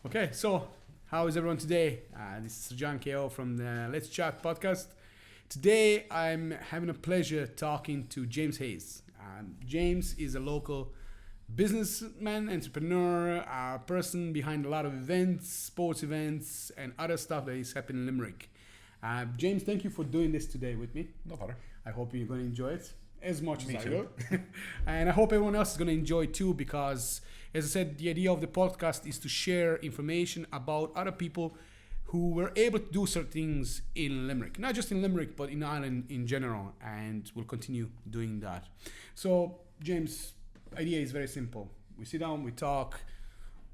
Okay, so how is everyone today? This is Srdan KO from the Let's Chat podcast. Today I'm having a pleasure talking to James Hayes. James is a local businessman, entrepreneur, person behind a lot of events, sports events, and other stuff that is happening in Limerick. James, thank you for doing this today with me. No bother. I hope you're going to enjoy it as much Me as I too. will. And I hope everyone else is going to enjoy it too, because, as I said, the idea of the podcast is to share information about other people who were able to do certain things in Limerick. Not just in Limerick, but in Ireland in general. And we'll continue doing that. So, James, idea is very simple. We sit down, we talk,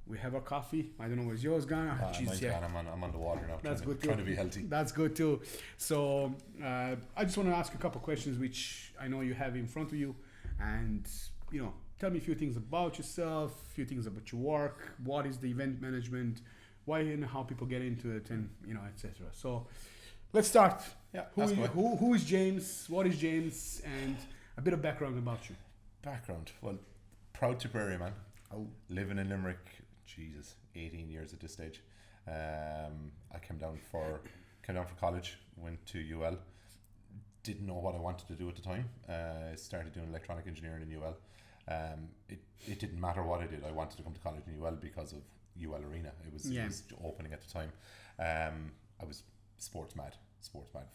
we have our coffee. I don't know where's yours gone. Mine's gone. I'm on the water now. That's good too. Trying to be healthy. That's good too. So I just want to ask a couple of questions, which I know you have in front of you, and tell me a few things about yourself, a few things about your work. What is the event management? Why and how people get into it, and etc. So let's start. Yeah. Who is James? What is James? And a bit of background about you. Background. Well, proud Tipperary man. Oh. Living in Limerick. Jesus, 18 years at this stage. I came down for college. Went to UL. Didn't know what I wanted to do at the time. Started doing electronic engineering in UL. It didn't matter what I did. I wanted to come to college in UL because of UL Arena. It was opening at the time. I was sports mad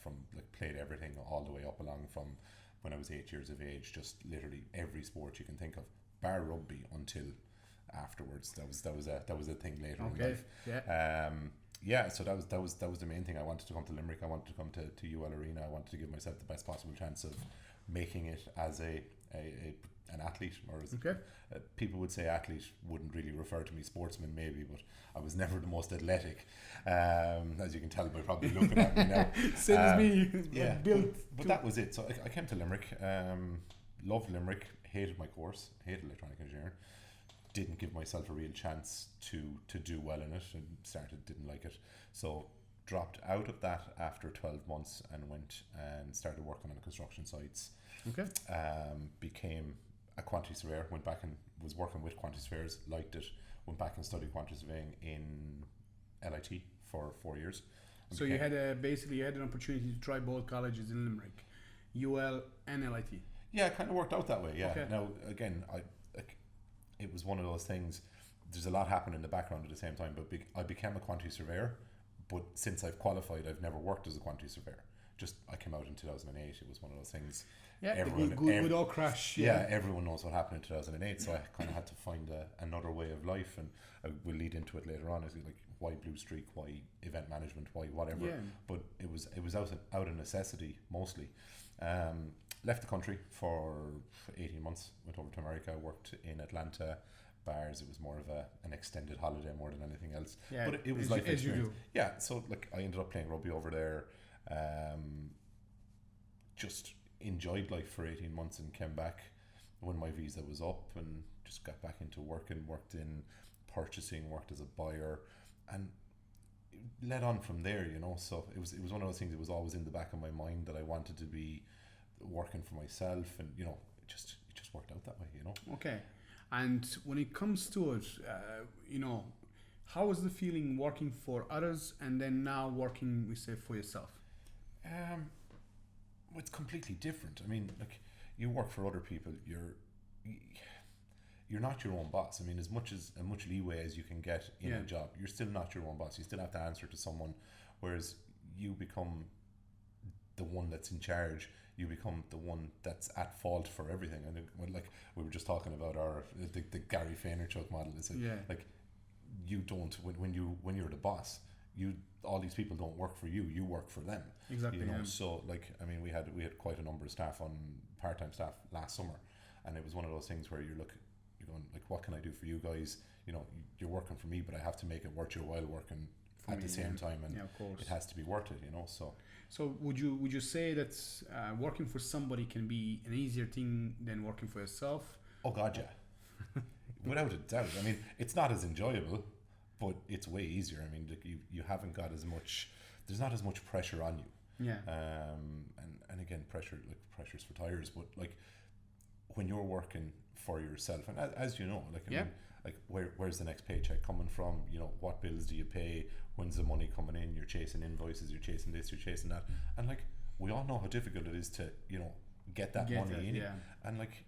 from played everything all the way up along from when I was 8 years of age. Just literally every sport you can think of, bar rugby until afterwards. That was a thing later in life. So that was the main thing. I wanted to come to Limerick. I wanted to come to UL Arena. I wanted to give myself the best possible chance of making it as an athlete, or as people would say athlete, wouldn't really refer to me, sportsman maybe, but I was never the most athletic, as you can tell by probably looking at me now. Same as me. But that was it. So I came to Limerick, loved Limerick, hated my course, hated electronic engineering, didn't give myself a real chance to do well in it, and didn't like it, so dropped out of that after 12 months and went and started working on the construction sites. Became a quantity surveyor, went back and was working with quantity surveyors, liked it, went back and studied quantity surveying in LIT for 4 years. So you had an opportunity to try both colleges in Limerick, UL and LIT. Yeah, it kind of worked out that way. Yeah. Okay. Now again, it was one of those things. There's a lot happening in the background at the same time. But I became a quantity surveyor, but since I've qualified, I've never worked as a quantity surveyor. Just I came out in 2008. It was one of those things. Yeah, good all crash. Yeah, everyone knows what happened in 2008. So I kind of had to find another way of life, and we'll lead into it later on. Is like why BlueStreak, why event management, why whatever. Yeah. But it was out of necessity mostly. Left the country for 18 months, went over to America, worked in Atlanta bars. It was more of an extended holiday more than anything else. Yeah, but it was like as you do. Yeah, so I ended up playing rugby over there. Just enjoyed life for 18 months and came back when my visa was up, and just got back into work and worked in purchasing, worked as a buyer, and led on from there, so it was one of those things. It was always in the back of my mind that I wanted to be working for myself, and it just worked out that way. Okay. And when it comes to it, how was the feeling working for others and then now working, we say, for yourself? It's completely different. I mean, you work for other people, you're not your own boss. I mean, as much leeway as you can get in a job, you're still not your own boss. You still have to answer to someone, whereas you become the one that's in charge. You become the one that's at fault for everything. And we were just talking about the Gary Vaynerchuk model. It's you don't, when you're the boss, all these people don't work for you. You work for them. Exactly. So we had quite a number of staff on part-time staff last summer, and it was one of those things where you're going what can I do for you guys? You're working for me, but I have to make it worth your while working at the same time, and of course it has to be worth it. So would you say that working for somebody can be an easier thing than working for yourself? Oh God, yeah. Without a doubt. I mean, it's not as enjoyable, but it's way easier. I mean, you haven't got as much. There's not as much pressure on you. Yeah. And again, pressure's for tires. But when you're working for yourself. And as you know, like, I Yeah. mean, like where's the next paycheck coming from? You know, what bills do you pay? When's the money coming in? You're chasing invoices, you're chasing this, you're chasing that. And like, we all know how difficult it is to, you know, get that money in. Yeah. And like,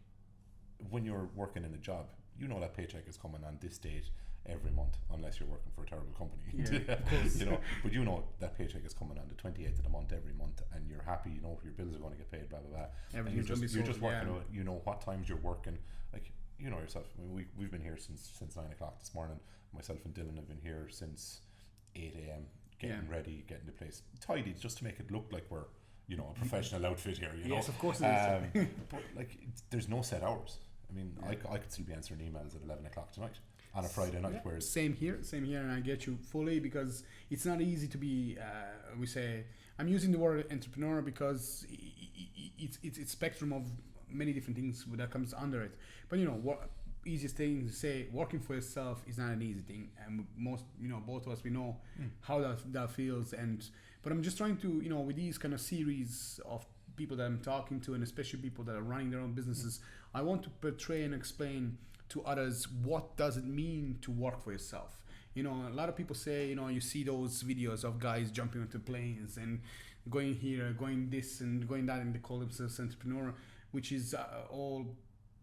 when you're working in a job, you know that paycheck is coming on this date every month, unless you're working for a terrible company. Yeah, of course. You know, but you know that paycheck is coming on the 28th of the month every month, and you're happy. You know your bills are going to get paid. Blah blah blah. And you're just working. Yeah. Out, you know what times you're working. Like, you know yourself. I mean, we've been here since 9 o'clock this morning. Myself and Dylan have been here since 8 a.m. getting ready, getting the place tidy, just to make it look like we're, you know, a professional outfit here. You know, Yes, of course it is. but like, there's no set hours. I mean, I could still be answering emails at 11 o'clock tonight on a Friday night. Whereas same here, and I get you fully, because it's not easy to be. We say, I'm using the word entrepreneur because it's spectrum of many different things that comes under it. But you know, what easiest thing to say, working for yourself is not an easy thing, and most, you know, both of us, we know how that feels. And but I'm just trying to, you know, with these kind of series of people that I'm talking to, and especially people that are running their own businesses, I want to portray and explain to others what does it mean to work for yourself. You know, a lot of people say, you know, you see those videos of guys jumping onto planes and going here, going this and going that, and they call themselves entrepreneur, which is all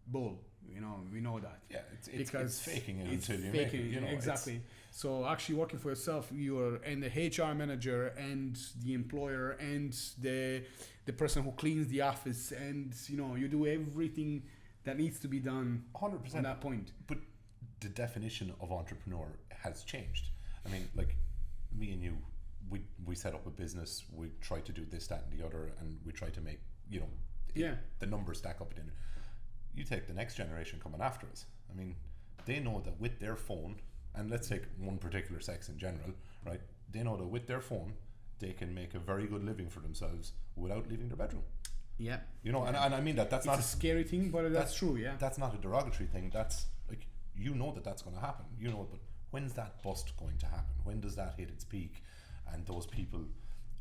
bull. You know, we know that. Yeah, it's faking it until you faking make it. You know, exactly. So actually, working for yourself, you're and the HR manager and the employer and the person who cleans the office, and you know, you do everything that needs to be done 100% on that point. But the definition of entrepreneur has changed. I mean, like, me and you, we set up a business, we try to do this, that and the other, and we try to make, you know, the numbers stack up. You take the next generation coming after us. I mean, they know that with their phone, and let's take one particular sex in general, right? They know that with their phone, they can make a very good living for themselves without leaving their bedroom. Yeah. You know, and I mean that's it's not a scary thing, but that's true, yeah. That's not a derogatory thing. That's like, you know that's going to happen. You know, but when's that bust going to happen? When does that hit its peak? And those people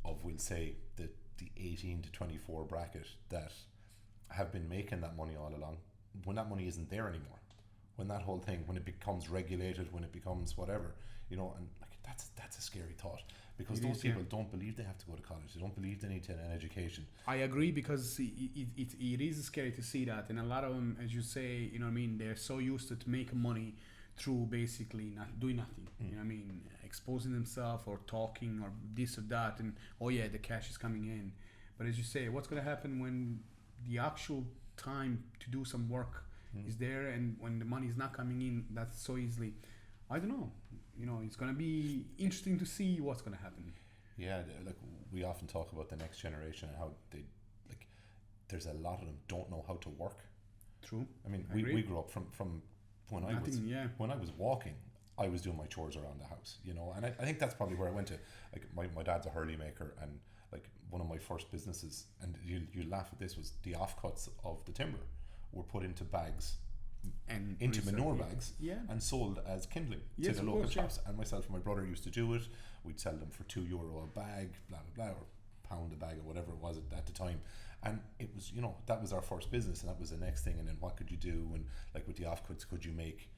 of, we'll say, the 18 to 24 bracket that have been making that money all along, when that money isn't there anymore, when that whole thing, when it becomes regulated, when it becomes whatever, you know, and like, that's a scary thought, because those people don't believe they have to go to college. They don't believe they need to an education. I agree, because it is scary to see that, and a lot of them, as you say, you know what I mean, they're so used to making money through basically not doing nothing. You know what I mean, exposing themselves or talking or this or that, and oh yeah, the cash is coming in. But as you say, what's going to happen when the actual time to do some work is there, and when the money is not coming in that so easily? I don't know. You know, it's going to be interesting to see what's going to happen. Yeah, like, we often talk about the next generation and how they, like, there's a lot of them don't know how to work. True. I mean, we grew up from when I was walking, I was doing my chores around the house, you know, and I think that's probably where I went to. Like, my dad's a hurley maker, and like, one of my first businesses, and you laugh at this, was the offcuts of the timber were put into bags, and into manure bags, and sold as kindling to the local shops. And myself and my brother used to do it. We'd sell them for €2 a bag, blah blah blah, or pound a bag, or whatever it was at the time. And it was, you know, that was our first business, and that was the next thing. And then what could you do? And like, with the offcuts, could you make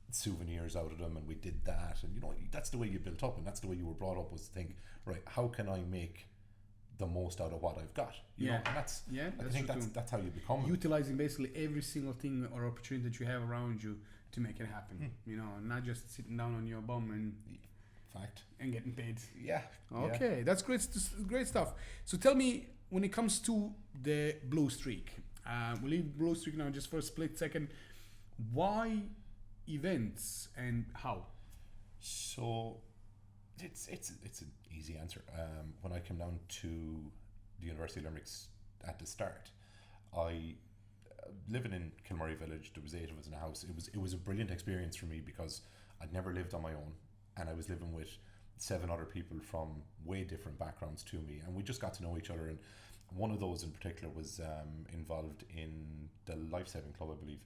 souvenirs out of them? And we did that. And you know, that's the way you built up, and that's the way you were brought up, was to think, right, how can I make the most out of what I've got? You know, and that's I think that's how you become utilizing basically every single thing or opportunity that you have around you to make it happen. You know, not just sitting down on your bum and getting paid. Okay, that's great stuff. So tell me, when it comes to the BlueStreak, we'll leave BlueStreak now just for a split second. Why events and how? So it's an easy answer. When I came down to the University of Limerick at the start, I living in Kilmurray Village, there was 8 of us in a house. It was a brilliant experience for me, because I'd never lived on my own, and I was living with 7 other people from way different backgrounds to me, and we just got to know each other. And one of those in particular was involved in the lifesaving club, I believe,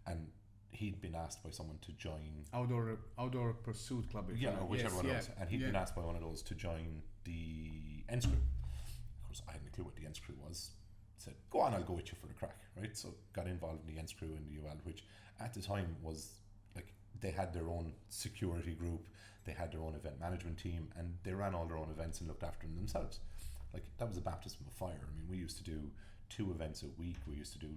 and he'd been asked by someone to join outdoor pursuit club, or whichever one it was, and he'd been asked by one of those to join the Ents crew. Of course, I hadn't a clue what the Ents crew was. said, go on, I'll go with you for the crack, right? So got involved in the Ents crew in the UL, which at the time was like, they had their own security group, they had their own event management team, and they ran all their own events and looked after them themselves. Like, that was a baptism of fire. I mean, we used to do 2 events a week. We used to do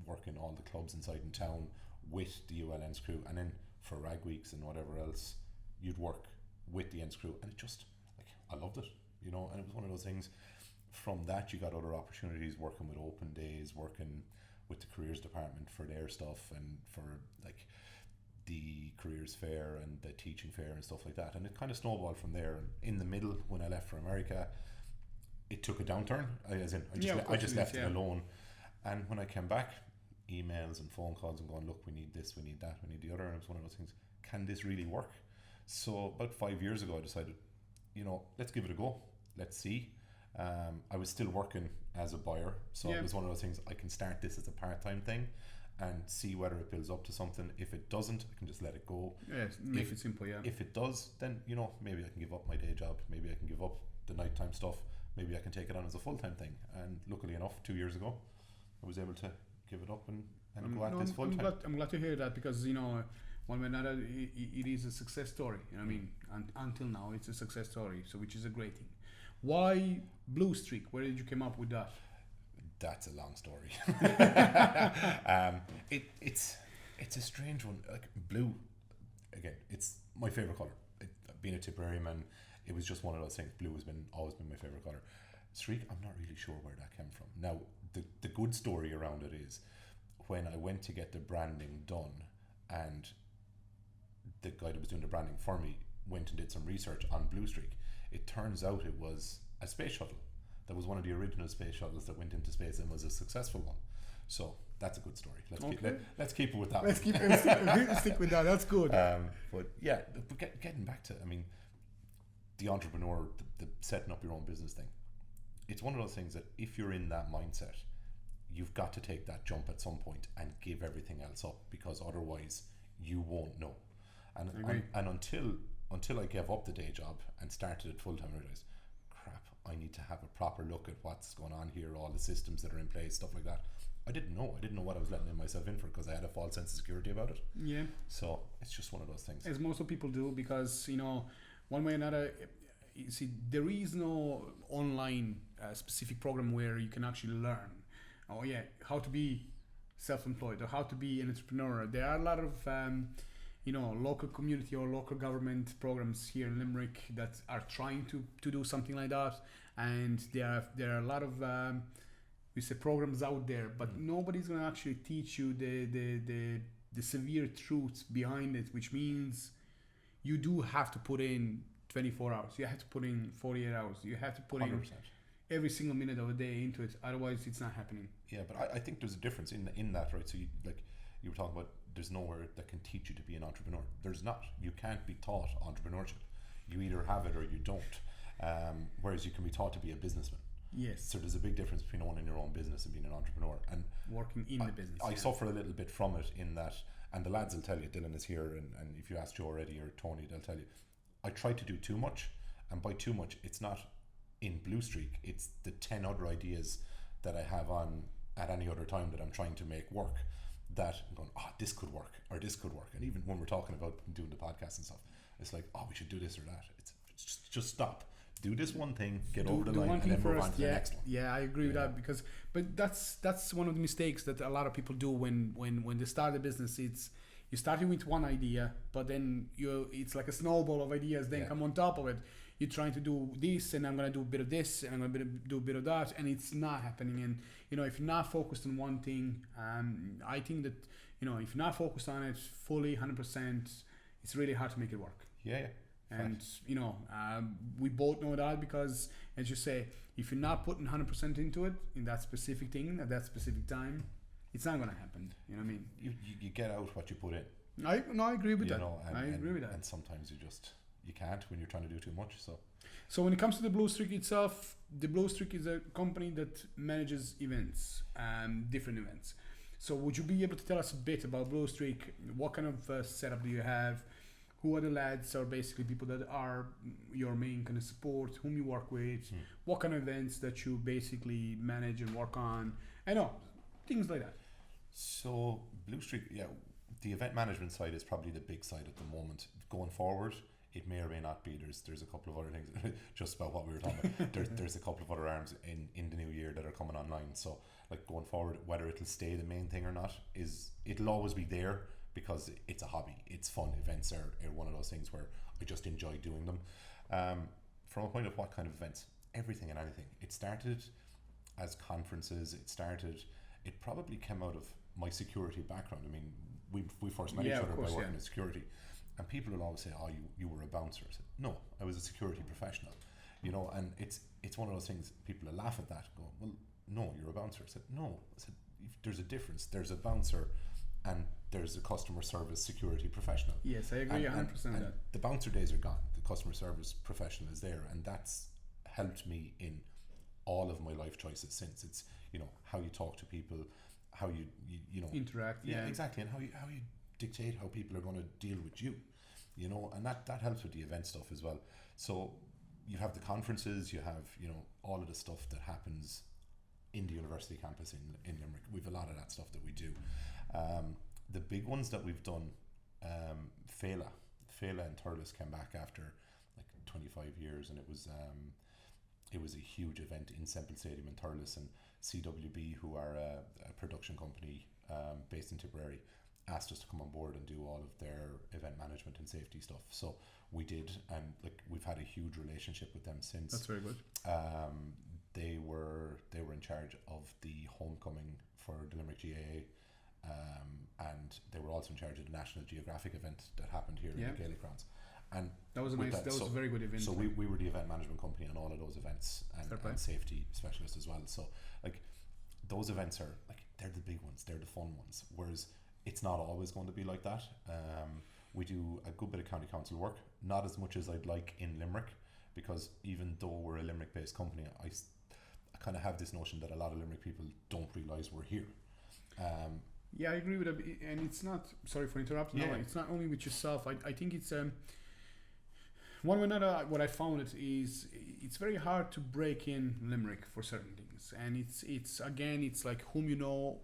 work in all the clubs inside in town with the UL Ents crew, and then for rag weeks and whatever else, you'd work with the Ents crew, and it just, like, I loved it, you know. And it was one of those things. From that, you got other opportunities, working with open days, working with the careers department for their stuff, and for like the careers fair and the teaching fair and stuff like that. And it kind of snowballed from there. And in the middle, when I left for America, it took a downturn. I just left it alone. And when I came back, emails and phone calls and going, look, we need this, we need that, we need the other. And it was one of those things, can this really work? So about 5 years ago, I decided, you know, let's give it a go. Let's see. I was still working as a buyer, so it was one of those things, I can start this as a part-time thing and see whether it builds up to something. If it doesn't, I can just let it go. Make it simple. If it does, then, you know, maybe I can give up my day job, maybe I can give up the nighttime stuff, maybe I can take it on as a full-time thing. And luckily enough, 2 years ago, I was able to give it up and go at this full-time. I'm glad to hear that, because, you know, one way or another, it is a success story. You know what I mean? And until now, it's a success story, so which is a great thing. Why BlueStreak? Where did you come up with that? That's a long story. It's a strange one. Like, blue, again, it's my favorite color. Being a Tipperary man, it was just one of those things. Blue has always been my favorite color. Streak, I'm not really sure where that came from. Now, the good story around it is when I went to get the branding done, and the guy that was doing the branding for me went and did some research on BlueStreak. It turns out it was a space shuttle. That was one of the original space shuttles that went into space and was a successful one. So that's a good story. Let's keep it with that. Let's stick with that. That's good. But yeah, getting back to, I mean, the entrepreneur, the setting up your own business thing. It's one of those things that if you're in that mindset, you've got to take that jump at some point and give everything else up, because otherwise you won't know. And until I gave up the day job and started it full time, I realized, crap, I need to have a proper look at what's going on here, all the systems that are in place, stuff like that. I didn't know what I was letting myself in for, because I had a false sense of security about it. Yeah. So it's just one of those things. As most of people do, because, you know, one way or another, you see, there is no online specific program where you can actually learn, how to be self-employed or how to be an entrepreneur. There are a lot of local community or local government programs here in Limerick that are trying to do something like that, and there are a lot of programs out there, but nobody's going to actually teach you the severe truths behind it, which means you do have to put in 24 hours, you have to put in 48 hours, you have to put 100%. In every single minute of the day into it, otherwise it's not happening. Yeah, but I think there's a difference in that, right? So you were talking about, there's nowhere that can teach you to be an entrepreneur. There's not. You can't be taught entrepreneurship. You either have it or you don't. Whereas you can be taught to be a businessman. Yes. So there's a big difference between owning your own business and being an entrepreneur. And working in the business. I suffer a little bit from it in that, and the lads will tell you, Dylan is here, and if you ask Joe already or Tony, they'll tell you, I try to do too much, and by too much, it's not in BlueStreak, it's the 10 other ideas that I have on at any other time that I'm trying to make work, that I'm going, this could work, or this could work. And even when we're talking about doing the podcast and stuff, it's like, we should do this or that. It's just stop. Do this one thing, get over the line, and then move on to the next one. Yeah, I agree with that, but that's one of the mistakes that a lot of people do when they start a business. It's you starting with one idea, but then it's like a snowball of ideas then come on top of it. You're trying to do this, and I'm going to do a bit of this, and I'm going to do a bit of that, and it's not happening. And if you're not focused on one thing, I think that if you're not focused on it fully 100%, it's really hard to make it work. Yeah. And we both know that, because, as you say, if you're not putting 100% into it in that specific thing at that specific time, it's not going to happen. You know what I mean? You get out what you put in. I agree with that. I agree with that. And sometimes you can't when you're trying to do too much. So when it comes to the BlueStreak itself, the BlueStreak is a company that manages events, different events. So would you be able to tell us a bit about BlueStreak? What kind of setup do you have? Who are the lads, or basically people that are your main kind of support, whom you work with? What kind of events that you basically manage and work on? I know, things like that. So BlueStreak, yeah, the event management side is probably the big side at the moment. Going forward, it may or may not be. There's a couple of other things just about what we were talking about. There's a couple of other arms in the new year that are coming online. So like going forward, whether it'll stay the main thing or not it'll always be there because it's a hobby. It's fun. Events are one of those things where I just enjoy doing them. From a point of what kind of events, everything and anything. It started as conferences. It probably came out of my security background. I mean, we first met each other by working in security, and people will always say, "Oh, you were a bouncer." I said, "No, I was a security professional." You know, and it's one of those things. People will laugh at that, go, "Well, no, you're a bouncer." I said, "No." I said, "There's a difference. There's a bouncer, and there's a customer service security professional." Yes, I agree 100% with that. The bouncer days are gone. The customer service professional is there, and that's helped me in all of my life choices since. It's, you know, how you talk to people, how you know Interact, yeah, exactly, and how you dictate how people are going to deal with you, you know, and that helps with the event stuff as well. So you have the conferences, you have, you know, all of the stuff that happens in the university campus in Limerick. We've a lot of that stuff that we do. The big ones that we've done, Fela and Thurles came back after like 25 years, and it was a huge event in Semple Stadium in Thurles, and CWB, who are a production company based in Tipperary, asked us to come on board and do all of their event management and safety stuff. So we did, and like we've had a huge relationship with them since. That's very good. They were in charge of the homecoming for the Limerick GAA, and they were also in charge of the National Geographic event that happened here in the Gaelic grounds. And that was a very good event. So we were the event management company on all of those events, and safety specialists as well. So like those events are like, they're the big ones, they're the fun ones. Whereas it's not always going to be like that. We do a good bit of county council work, not as much as I'd like in Limerick, because even though we're a Limerick based company, I kind of have this notion that a lot of Limerick people don't realise we're here. Yeah, I agree with that, and it's not, sorry for interrupting, no, it's not only with yourself. I think it's one way or another, what I found is it's very hard to break in Limerick for certain things, and it's like whom you know,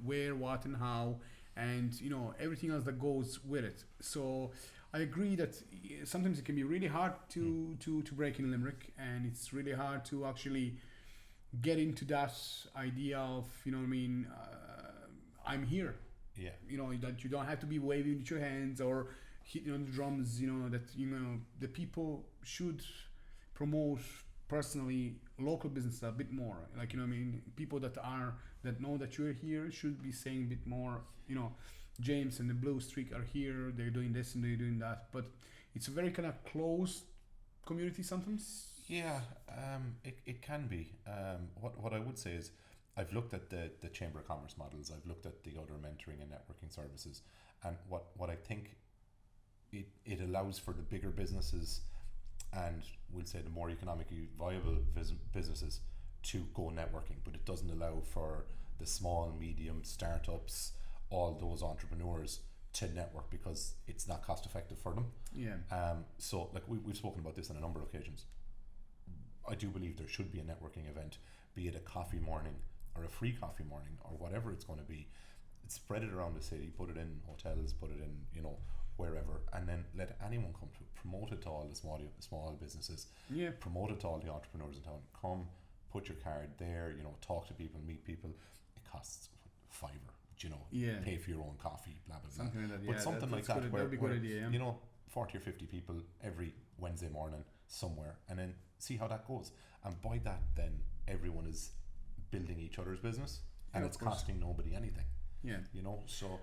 where, what, and how, and you know everything else that goes with it. So I agree that sometimes it can be really hard to break in Limerick, and it's really hard to actually get into that idea of, you know what I mean, I'm here. Yeah. You know, that you don't have to be waving with your hands or hitting on the drums, you know, that, you know, the people should promote personally local business a bit more. Like, you know what I mean? People that know that you're here should be saying a bit more, you know, James and the BlueStreak are here, they're doing this and they're doing that. But it's a very kind of closed community sometimes. Yeah, it can be. What I would say is, I've looked at the Chamber of Commerce models, I've looked at the other mentoring and networking services, and what I think it allows for the bigger businesses, and we'll say the more economically viable businesses, to go networking, but it doesn't allow for the small, medium startups, all those entrepreneurs to network, because it's not cost effective for them. Yeah. So like we've spoken about this on a number of occasions. I do believe there should be a networking event, be it a coffee morning or a free coffee morning or whatever it's going to be. Spread it around the city, put it in hotels, put it in, you know, wherever, and then let anyone come to it. Promote it to all the small businesses. Yeah. Promote it to all the entrepreneurs in town. Come, put your card there, you know, talk to people, meet people. It costs $5, you know, pay for your own coffee, blah blah blah. Something like that, but something like that, where, be a good idea, yeah. You know, 40 or 50 people every Wednesday morning somewhere, and then see how that goes. And by that, then everyone is building each other's business, and it's costing nobody anything. Yeah. You know, so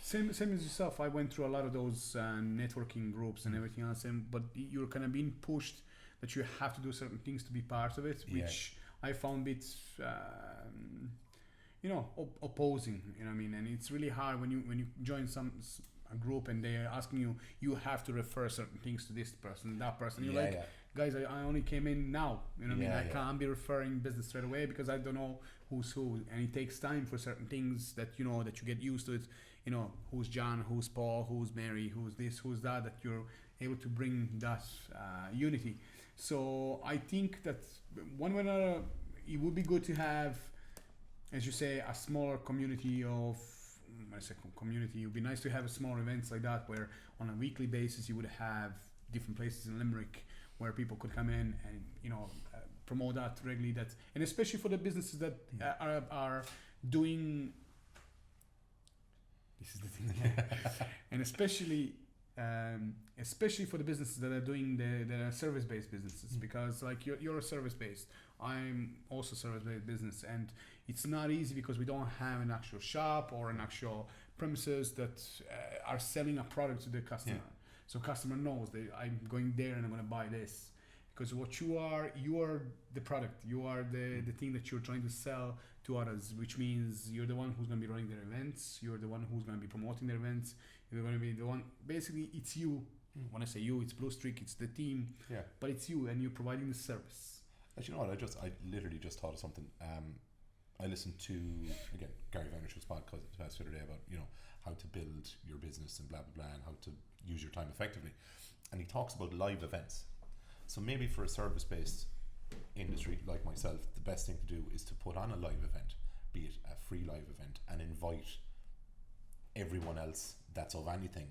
same as yourself. I went through a lot of those networking groups and everything else, but you're kind of being pushed that you have to do certain things to be part of it, which I found a bit, you know, opposing. You know what I mean? And it's really hard when you join a group and they're asking you have to refer certain things to this person, that person. You're like, guys, I only came in now. You know what I mean? I can't be referring business straight away because I don't know who's who, and it takes time for certain things that you know, that you get used to it. You know, who's John, who's Paul, who's Mary, who's this, who's that you're able to bring that unity. So I think that one way or another, it would be good to have as you say, a smaller community of. When I say community, it would be nice to have small events like that where on a weekly basis you would have different places in Limerick where people could come in and promote that regularly. That and especially for the businesses that are doing. This is the thing, and especially for the businesses that are doing the service-based businesses, because like you're a service-based, I'm also service-based business, and it's not easy because we don't have an actual shop or an actual premises that are selling a product to the customer. So customer knows that I'm going there and I'm going to buy this. Because what you are the product. You are the thing that you're trying to sell to others, which means you're the one who's going to be running their events. You're the one who's going to be promoting their events. You're going to be the one. Basically, it's you. When I say you, it's BlueStreak. It's the team. Yeah. But it's you, and you're providing the service. But you know what? I literally just thought of something. I listened to again Gary Vaynerchuk's podcast the other day about how to build your business and blah blah blah and how to use your time effectively, and he talks about live events. So maybe for a service-based industry like myself, the best thing to do is to put on a live event, be it a free live event, and invite everyone else that's of anything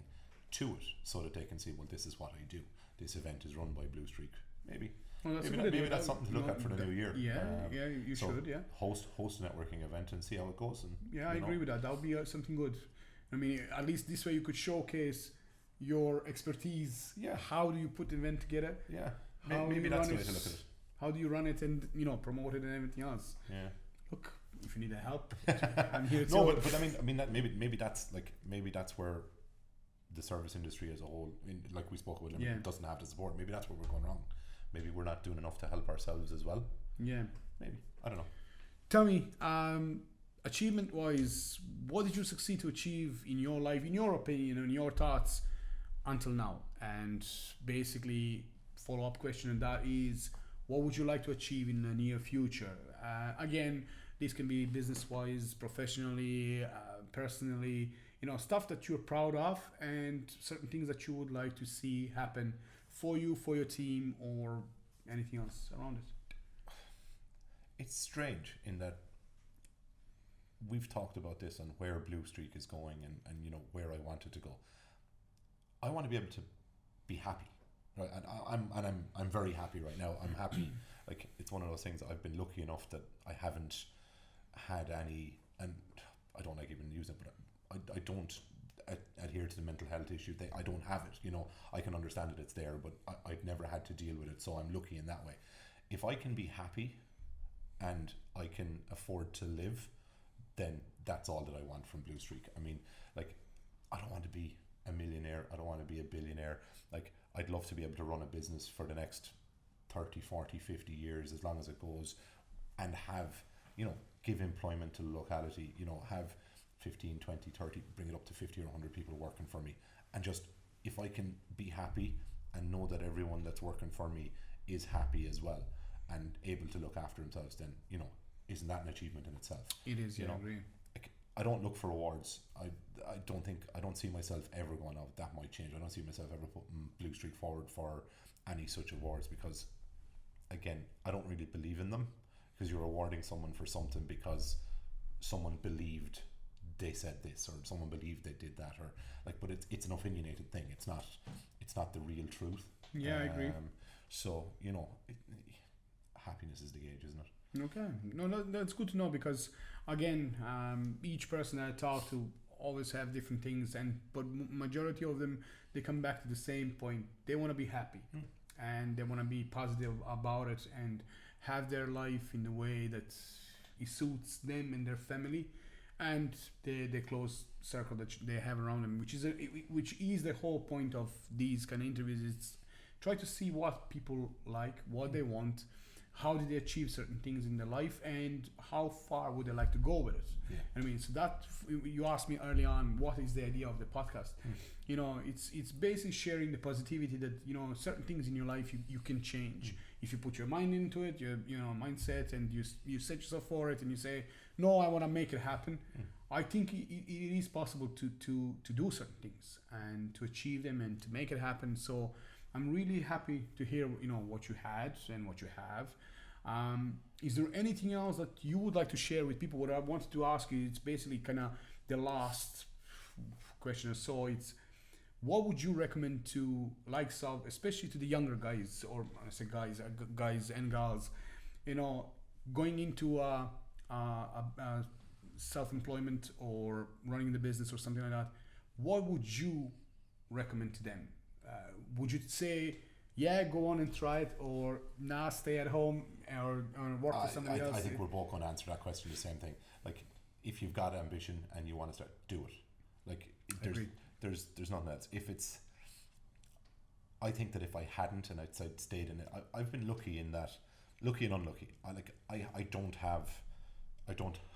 to it, so that they can see, well, this is what I do. This event is run by BlueStreak. Maybe that's something to look at for the new year. Yeah, you should. Yeah, host a networking event and see how it goes. And I agree with that. That would be something good. I mean, at least this way you could showcase your expertise. Yeah. How do you put the event together? Yeah. Maybe that's the way to look at it. How do you run it and promote it and everything else? Yeah. Look, if you need help, I'm here. No, but I mean that maybe that's where the service industry as a whole, like we spoke about, doesn't have the support. Maybe that's where we're going wrong. Maybe we're not doing enough to help ourselves as well. Yeah. Maybe, I don't know. Tell me, achievement-wise, what did you succeed to achieve in your life, in your opinion, and your thoughts until now? And basically, follow-up question on that is, what would you like to achieve in the near future? Again, this can be business-wise, professionally, personally, stuff that you're proud of, and certain things that you would like to see happen for you, for your team, or anything else around it. It's strange in that we've talked about this and where BlueStreak is going and where I want it to go. I want to be able to be happy, right? And I'm very happy right now. I'm happy. Like, it's one of those things. I've been lucky enough that I haven't had any, and I don't like even use it, but I don't adhere to the mental health issue. I don't have it. I can understand it. It's there, but I've never had to deal with it. So I'm lucky in that way. If I can be happy and I can afford to live, then that's all that I want from BlueStreak. I mean, like, I don't want to be a millionaire. I don't want to be a billionaire. Like, I'd love to be able to run a business for the next 30, 40, 50 years, as long as it goes, and have, give employment to the locality, have 15, 20, 30, bring it up to 50 or 100 people working for me. And just, if I can be happy and know that everyone that's working for me is happy as well and able to look after themselves, then, isn't that an achievement in itself? It is, I agree. I don't look for awards. I don't see myself ever going out. That might change. I don't see myself ever putting BlueStreak forward for any such awards, because, again, I don't really believe in them, because you're rewarding someone for something because someone believed they said this, or someone believed they did that, or like, but it's an opinionated thing. It's not the real truth. Yeah, I agree. So happiness is the gauge, isn't it? Okay, no, that's good to know, because again, each person I talk to always have different things, but majority of them, they come back to the same point. They want to be happy, and they want to be positive about it, and have their life in the way that it suits them and their family, and the close circle that they have around them, which is the whole point of these kind of interviews. It's try to see what people like, what they want, how did they achieve certain things in their life, and how far would they like to go with it. I mean, so that you asked me early on, what is the idea of the podcast? It's basically sharing the positivity that certain things in your life you can change if you put your mind into it, your mindset, and you set yourself for it, and you say, no, I want to make it happen. I think it is possible to do certain things and to achieve them and to make it happen. So I'm really happy to hear what you had and what you have. Is there anything else that you would like to share with people? What I wanted to ask you, it's basically kind of the last question or so. It's what would you recommend to likes of, especially to the younger guys, or I say guys and girls, going into a self-employment or running the business or something like that? What would you recommend to them? Would you say, yeah, go on and try it, or nah, stay at home or work for somebody else? I think we're both going to answer that question the same thing. Like, if you've got ambition and you want to start, do it. Like, there's nothing else. If it's, I think that if I hadn't and I'd stayed in it, I've been lucky and unlucky. I don't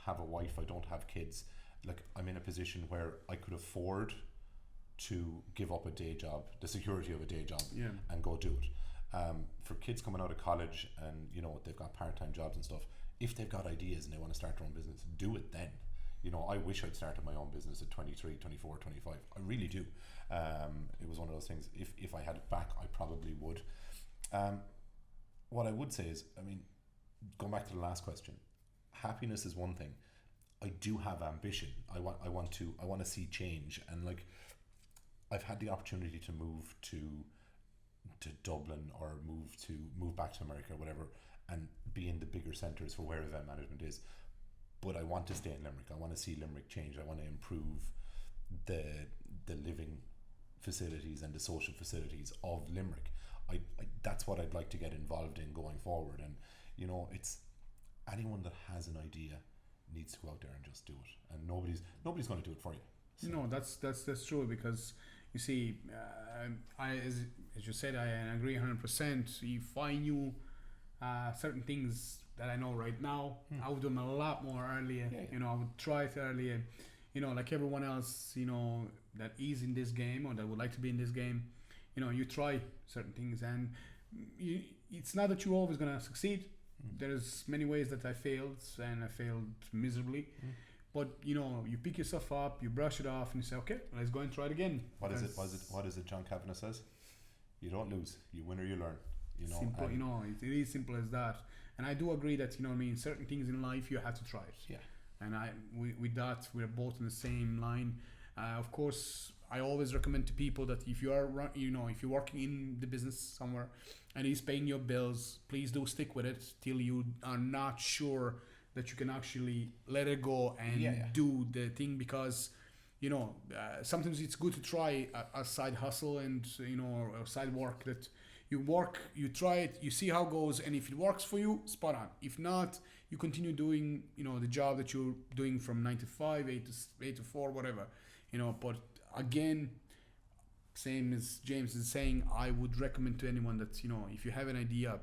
have a wife. I don't have kids. Like, I'm in a position where I could afford to give up a day job, the security of a day job, and go do it. For kids coming out of college and they've got part-time jobs and stuff, if they've got ideas and they want to start their own business, do it then. I wish I'd started my own business at 23, 24, 25. I really do. It was one of those things, if I had it back, I probably would. What I would say is, going back to the last question, happiness is one thing. I do have ambition. I want to see change, and like, I've had the opportunity to move to Dublin or move back to America or whatever, and be in the bigger centres for where event management is. But I want to stay in Limerick. I want to see Limerick change. I want to improve the living facilities and the social facilities of Limerick. I that's what I'd like to get involved in going forward. And it's anyone that has an idea needs to go out there and just do it. And nobody's going to do it for you. So. No, that's true, because you see, as you said, I agree 100%. If I knew certain things that I know right now, I would do them a lot more earlier. I would try it earlier. Like everyone else, that is in this game or that would like to be in this game. You try certain things, and it's not that you're always gonna succeed. There's many ways that I failed, and I failed miserably. But you pick yourself up, you brush it off, and you say, okay, let's go and try it again. What is it John Kavanagh says? You don't lose, you win or you learn. Simple, it is simple as that. And I do agree that certain things in life you have to try it. Yeah. And with that, we're both in the same line. Of course, I always recommend to people that if you are if you're working in the business somewhere and he's paying your bills, please do stick with it till you are not sure that you can actually let it go and do the thing, because sometimes it's good to try a side hustle and or side work that you try it, you see how it goes, and if it works for you, spot on. If not, you continue doing the job that you're doing from 9 to 5, 8 to 4, whatever. But again, same as James is saying, I would recommend to anyone that if you have an idea,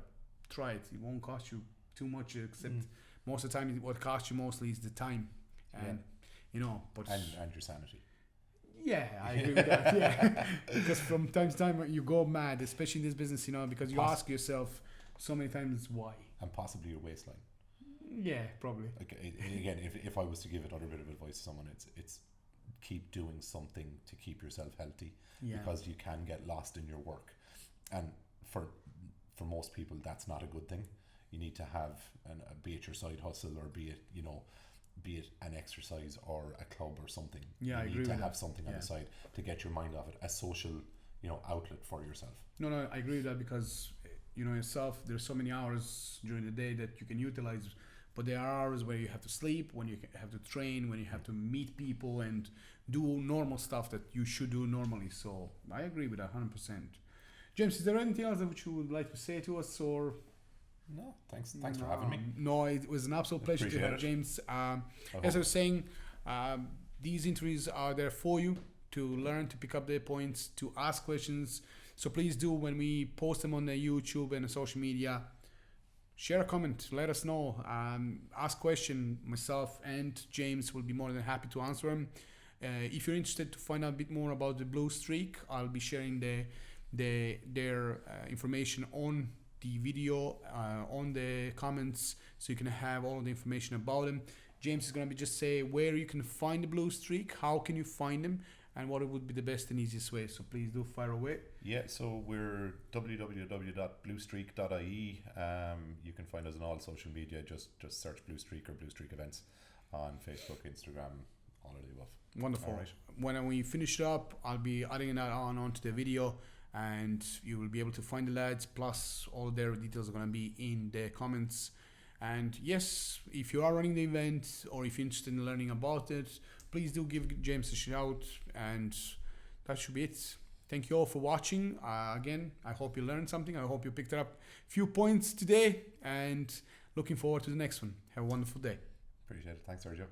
try it. It won't cost you too much, except most of the time what costs you mostly is the time, and but and your sanity. Yeah, I agree with that. Yeah, because from time to time you go mad, especially in this business, because you ask yourself so many times why, and possibly your waistline. Yeah, probably. Again, if I was to give another bit of advice to someone, it's keep doing something to keep yourself healthy, because you can get lost in your work, and for most people that's not a good thing. You need to have be it your side hustle, or be it an exercise or a club or something. Yeah, I agree. You need to with have that. something on the side to get your mind off it, a social outlet for yourself. No, I agree with that, because yourself, there's so many hours during the day that you can utilize, but there are hours where you have to sleep, when you have to train, when you have to meet people and do normal stuff that you should do normally. So I agree with that 100%. James, is there anything else that you would like to say to us, or? No, thanks for having me. No, it was an absolute pleasure to have James. As I was saying, these interviews are there for you to learn, to pick up their points, to ask questions. So please do, when we post them on the YouTube and the social media, share a comment, let us know, ask question. Myself and James will be more than happy to answer them. If you're interested to find out a bit more about the BlueStreak, I'll be sharing their information on the video, on the comments, so you can have all the information about them. James is going to just say where you can find the BlueStreak, how can you find them, and what would be the best and easiest way. So please do fire away. Yeah, so we're www.bluestreak.ie. You can find us on all social media. Just search BlueStreak or BlueStreak Events on Facebook, Instagram, all of the above. Wonderful. All right. When we finish it up, I'll be adding that onto the video, and you will be able to find the lads, plus all their details are going to be in the comments. And yes, if you are running the event or if you're interested in learning about it, please do give James a shout, and that should be it. Thank you all for watching. Again, I hope you learned something. I hope you picked up a few points today, and looking forward to the next one. Have a wonderful day. Appreciate it. Thanks, Sergio.